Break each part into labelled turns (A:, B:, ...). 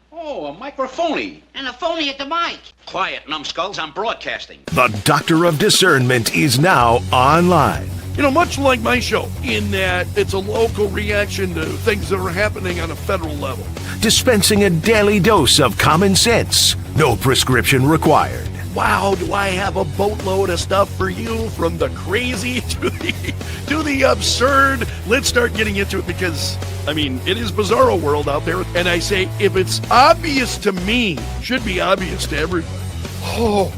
A: Oh, a microphony.
B: And a phony at the mic.
A: Quiet, numbskulls, I'm broadcasting.
C: The Doctor of Discernment is now online.
D: You know, much like my show, in that it's a local reaction to things that are happening on a federal level.
C: Dispensing a daily dose of common sense. No prescription required.
D: Wow, do I have a boatload of stuff for you, from the crazy to the absurd. Let's start getting into it because, I mean, it is bizarro world out there. And I say, if it's obvious to me, should be obvious to everybody. Oh,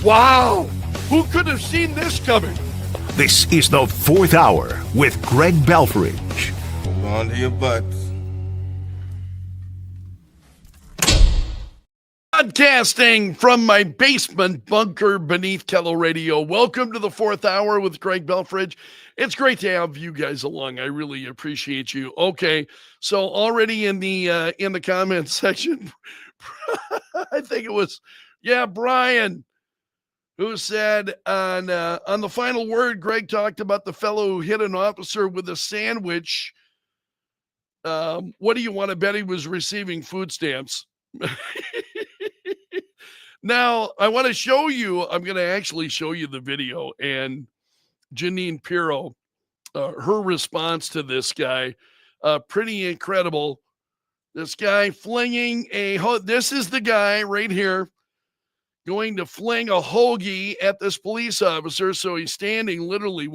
D: wow. Who could have seen this coming?
C: This is the Fourth Hour with Greg Belfrage.
E: Hold on to your butts.
D: Broadcasting from my basement bunker beneath Kello Radio. Welcome to the Fourth Hour with Greg Belfrage. It's great to have you guys along. I really appreciate you. Okay, so already in the comments section, I think it was, Brian, who said on the final word, Greg talked about the fellow who hit an officer with a sandwich. What do you want to bet he was receiving food stamps? Now, I want to show you, I'm going to actually show you the video, and Janine Pirro, her response to this guy, pretty incredible. This guy flinging this is the guy right here going to fling a hoagie at this police officer. So he's standing literally,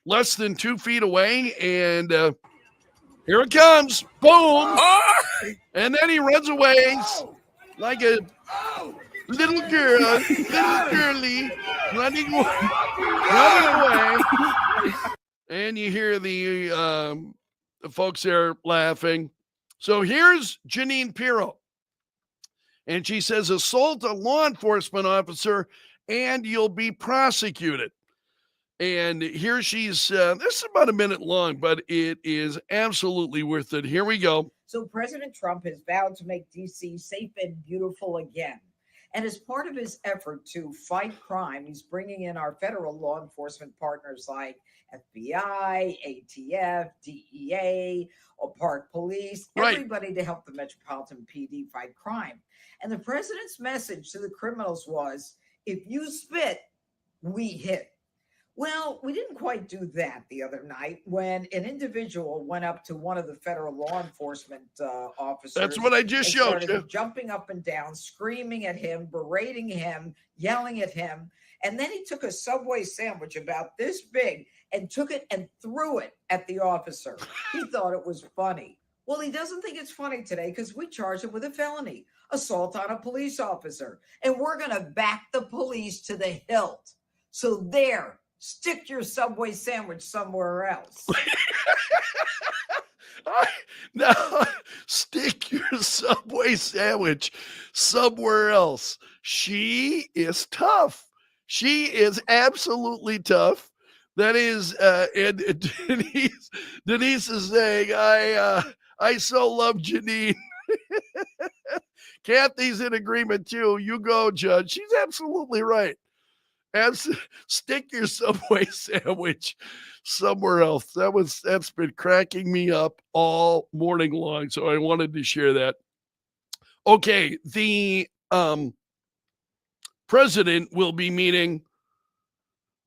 D: less than 2 feet away, and here it comes. Boom. And then he runs away like a little girly running away. And you hear the folks there laughing. So here's Janine Pirro. And she says, assault a law enforcement officer and you'll be prosecuted. And here she's, this is about a minute long, but it is absolutely worth it. Here we go.
F: So President Trump has vowed to make D.C. safe and beautiful again. And as part of his effort to fight crime, he's bringing in our federal law enforcement partners like FBI, ATF, DEA, or Park Police, everybody to help the Metropolitan PD fight crime. And the president's message to the criminals was, if you spit, we hit. Well, we didn't quite do that the other night when an individual went up to one of the federal law enforcement officers.
D: That's what I just showed you.
F: Jumping up and down, screaming at him, berating him, yelling at him. And then he took a Subway sandwich about this big and took it and threw it at the officer. He thought it was funny. Well, he doesn't think it's funny today because we charged him with a felony, assault on a police officer. And we're going to back the police to the hilt. So there. Stick your Subway sandwich somewhere else.
D: Now, stick your Subway sandwich somewhere else. She is tough. She is absolutely tough. That is, and Denise is saying, I so love Janine. Kathy's in agreement too. You go, Judge. She's absolutely right. Stick your Subway sandwich somewhere else. That's been cracking me up all morning long. So I wanted to share that. Okay, the president will be meeting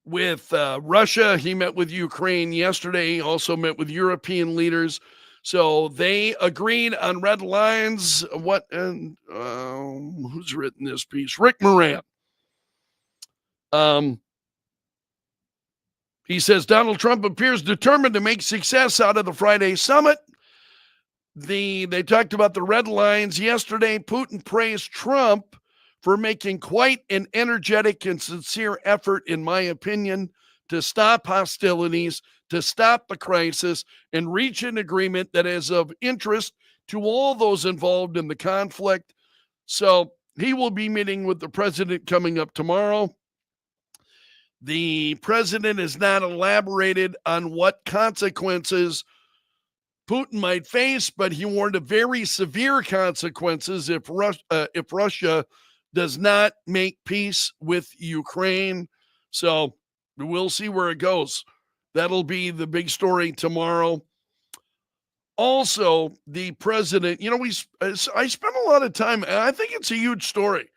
D: with Russia. He met with Ukraine yesterday. He also met with European leaders. So they agreed on red lines. Who's written this piece? Rick Moran. He says Donald Trump appears determined to make success out of the Friday summit. They talked about the red lines yesterday. Putin praised Trump for making quite an energetic and sincere effort, in my opinion, to stop hostilities, to stop the crisis, and reach an agreement that is of interest to all those involved in the conflict. So he will be meeting with the president coming up tomorrow. The president has not elaborated on what consequences Putin might face, but he warned of very severe consequences if Russia does not make peace with Ukraine. So we'll see where it goes. That'll be the big story tomorrow. Also, the president, I spent a lot of time, and I think it's a huge story.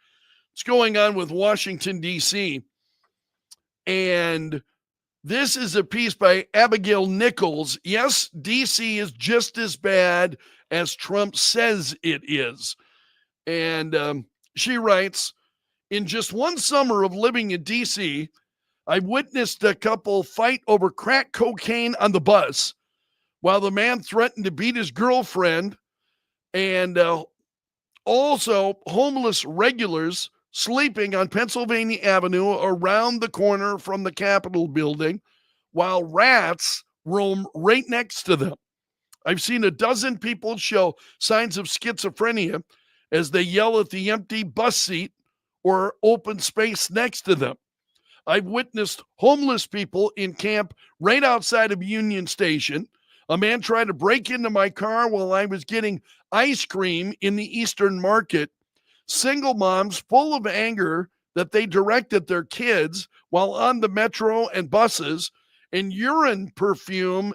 D: It's going on with Washington, D.C. And this is a piece by Abigail Nichols. Yes, D.C. is just as bad as Trump says it is. And she writes, in just one summer of living in D.C., I witnessed a couple fight over crack cocaine on the bus while the man threatened to beat his girlfriend, and also homeless regulars sleeping on Pennsylvania Avenue around the corner from the Capitol building while rats roam right next to them. I've seen a dozen people show signs of schizophrenia as they yell at the empty bus seat or open space next to them. I've witnessed homeless people in camp right outside of Union Station. A man tried to break into my car while I was getting ice cream in the Eastern Market. Single moms full of anger that they directed their kids while on the metro and buses, and urine perfume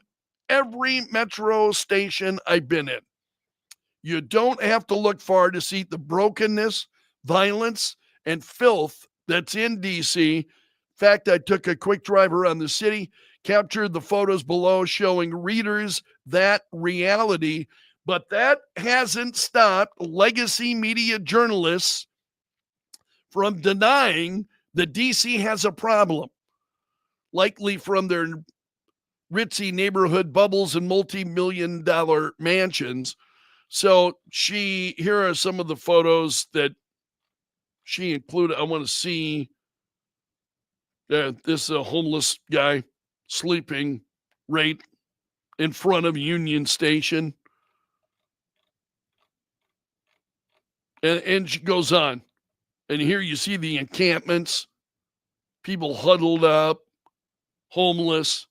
D: every metro station I've been in. You don't have to look far to see the brokenness, violence, and filth that's in D.C. In fact, I took a quick drive around the city, captured the photos below showing readers that reality, but that hasn't stopped legacy media journalists from denying that D.C. has a problem, likely from their ritzy neighborhood bubbles and multi-million-dollar mansions. So here are some of the photos that she included. I want to see. This is a homeless guy sleeping right in front of Union Station. And she goes on. And here you see the encampments, people huddled up, homeless.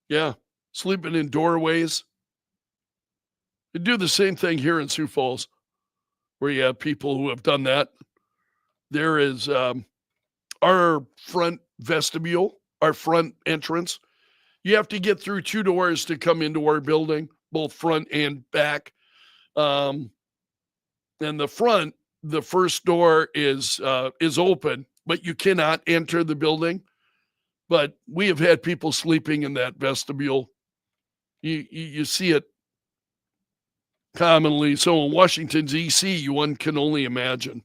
D: Yeah, sleeping in doorways. They do the same thing here in Sioux Falls, where you have people who have done that. There is our front vestibule, our front entrance. You have to get through two doors to come into our building, both front and back. And the front, the first door is open, but you cannot enter the building. But we have had people sleeping in that vestibule. You see it commonly. So in Washington, D.C., one can only imagine.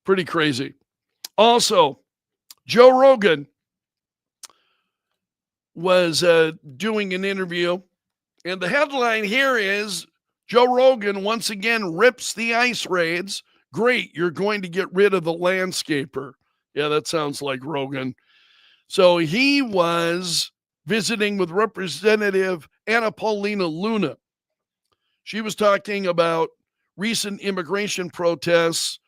D: Pretty crazy. Also, Joe Rogan was doing an interview, and the headline here is Joe Rogan once again rips the ice raids. Great, you're going to get rid of the landscaper. Yeah, that sounds like Rogan. So he was visiting with Representative Anna Paulina Luna. She was talking about recent immigration protests,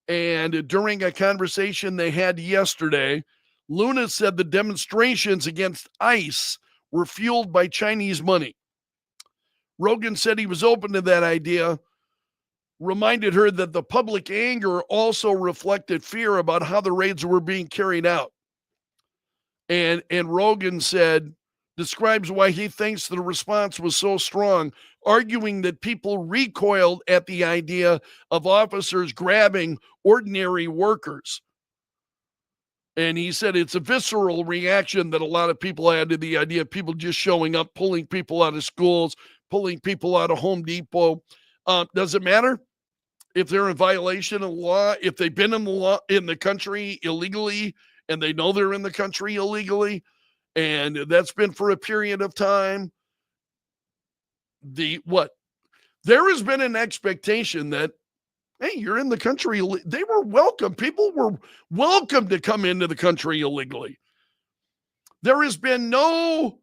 D: and during a conversation they had yesterday, Luna said the demonstrations against ICE were fueled by Chinese money. Rogan said he was open to that idea, reminded her that the public anger also reflected fear about how the raids were being carried out. And Rogan describes why he thinks the response was so strong, arguing that people recoiled at the idea of officers grabbing ordinary workers. And he said it's a visceral reaction that a lot of people had to the idea of people just showing up, pulling people out of schools, pulling people out of Home Depot. Does it matter if they're in violation of the law, if they've been in the country illegally and they know they're in the country illegally, and that's been for a period of time? There has been an expectation that, hey, you're in the country. They were welcome. People were welcome to come into the country illegally. There has been no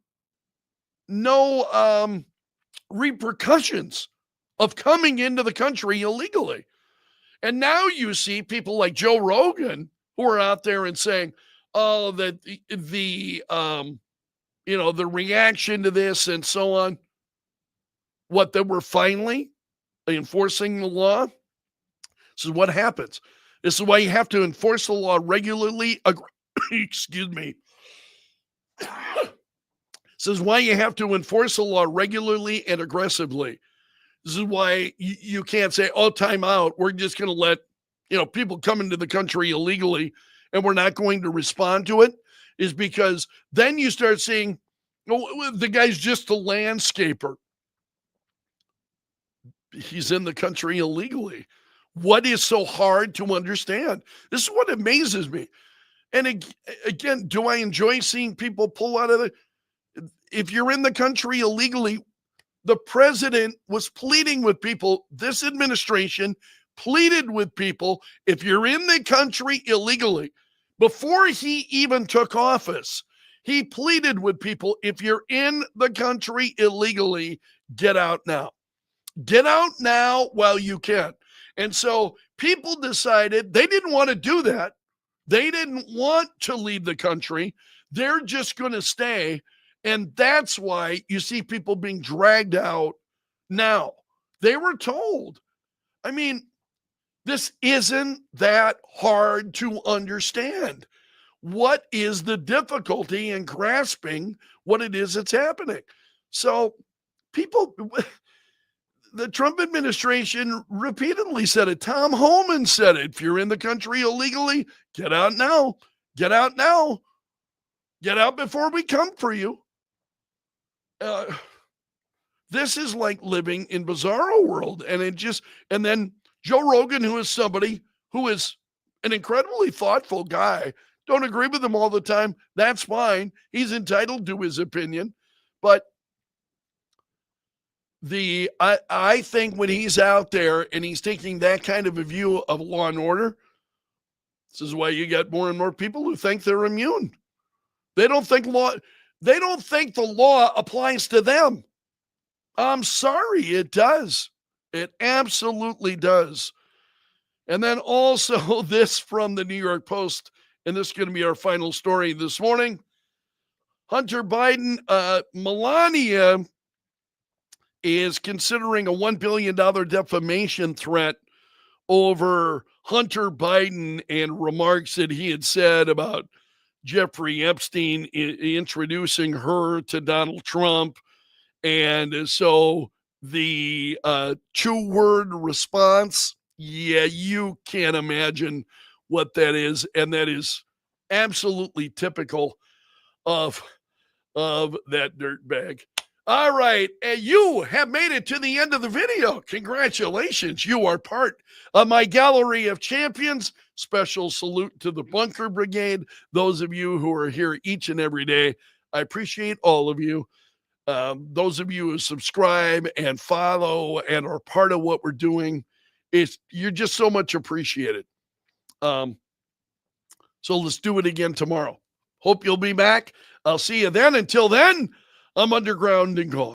D: repercussions of coming into the country illegally. And now you see people like Joe Rogan who are out there and saying, oh, that the reaction to this and so on, that we're finally enforcing the law. This is what happens. This is why you have to enforce the law regularly. Excuse me. This is why you have to enforce the law regularly and aggressively. This is why you can't say, oh, time out. We're just going to let, people come into the country illegally and we're not going to respond to it, is because then you start seeing, oh, the guy's just a landscaper. He's in the country illegally. What is so hard to understand? This is what amazes me. And again, do I enjoy seeing people pull out of the, if you're in the country illegally, the president was pleading with people, this administration pleaded with people, if you're in the country illegally, before he even took office, he pleaded with people, if you're in the country illegally, get out now. Get out now while you can. And so people decided they didn't want to do that. They didn't want to leave the country. They're just going to stay. And that's why you see people being dragged out now. They were told. I mean, this isn't that hard to understand. What is the difficulty in grasping what it is that's happening? So people, the Trump administration repeatedly said it. Tom Homan said it. If you're in the country illegally, get out now. Get out now. Get out before we come for you. This is like living in bizarro world. And then Joe Rogan, who is somebody who is an incredibly thoughtful guy, don't agree with him all the time. That's fine. He's entitled to his opinion. But I think when he's out there and he's taking that kind of a view of law and order, this is why you get more and more people who think they're immune. They don't think the law applies to them. I'm sorry, it does. It absolutely does. And then also this from the New York Post, and this is going to be our final story this morning. Hunter Biden, Melania is considering a $1 billion defamation threat over Hunter Biden and remarks that he had said about Jeffrey Epstein introducing her to Donald Trump. And so the 2-word response, yeah, you can't imagine what that is. And that is absolutely typical of that dirtbag. All right, and you have made it to the end of the video. Congratulations. You are part of my gallery of champions. Special salute to the Bunker Brigade. Those of you who are here each and every day, I appreciate all of you. Those of you who subscribe and follow and are part of what we're doing, you're just so much appreciated. So let's do it again tomorrow. Hope you'll be back. I'll see you then. Until then, I'm underground and gone.